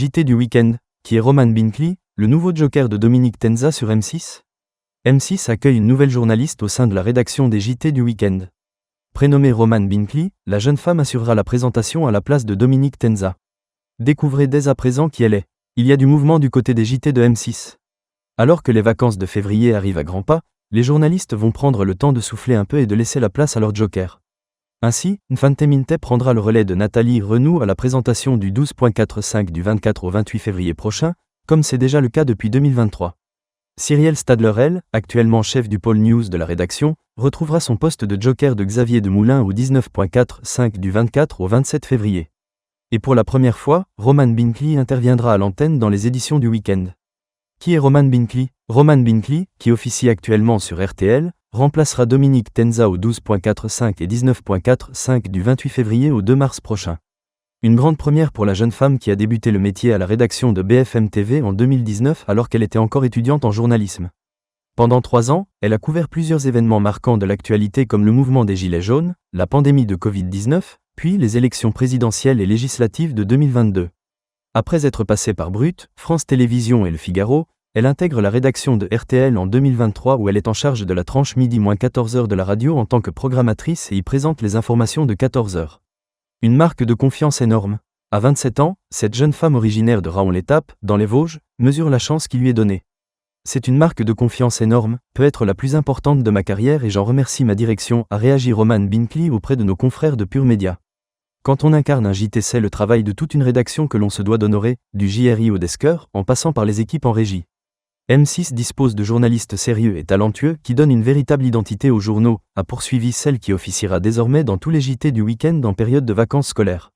JT du week-end, qui est Roman Binkley, le nouveau joker de Dominique Tenza sur M6 ? M6 accueille une nouvelle journaliste au sein de la rédaction des JT du week-end. Prénommée Roman Binkley, la jeune femme assurera la présentation à la place de Dominique Tenza. Découvrez dès à présent qui elle est. Il y a du mouvement du côté des JT de M6. Alors que les vacances de février arrivent à grands pas, les journalistes vont prendre le temps de souffler un peu et de laisser la place à leur joker. Ainsi, Nfante Minte prendra le relais de Nathalie Renou à la présentation du 12.45 du 24 au 28 février prochain, comme c'est déjà le cas depuis 2023. Cyrielle Stadler, actuellement chef du pôle news de la rédaction, retrouvera son poste de joker de Xavier Demoulin au 19.45 du 24 au 27 février. Et pour la première fois, Roman Binkley interviendra à l'antenne dans les éditions du week-end. Qui est Roman Binkley ? Roman Binkley, qui officie actuellement sur RTL, remplacera Dominique Tenza au 12.45 et 19.45 du 28 février au 2 mars prochain. Une grande première pour la jeune femme qui a débuté le métier à la rédaction de BFM TV en 2019 alors qu'elle était encore étudiante en journalisme. Pendant 3 ans, elle a couvert plusieurs événements marquants de l'actualité comme le mouvement des Gilets jaunes, la pandémie de Covid-19, puis les élections présidentielles et législatives de 2022. Après être passée par Brut, France Télévisions et Le Figaro, elle intègre la rédaction de RTL en 2023 où elle est en charge de la tranche midi-14h de la radio en tant que programmatrice et y présente les informations de 14h. Une marque de confiance énorme. À 27 ans, cette jeune femme originaire de Raon-l'Étape, dans les Vosges, mesure la chance qui lui est donnée. C'est une marque de confiance énorme, peut être la plus importante de ma carrière et j'en remercie ma direction, a réagi Roman Binkley auprès de nos confrères de Pure Média. Quand on incarne un JT, c'est le travail de toute une rédaction que l'on se doit d'honorer, du JRI au desker, en passant par les équipes en régie. M6 dispose de journalistes sérieux et talentueux qui donnent une véritable identité aux journaux, a poursuivi celle qui officiera désormais dans tous les JT du week-end en période de vacances scolaires.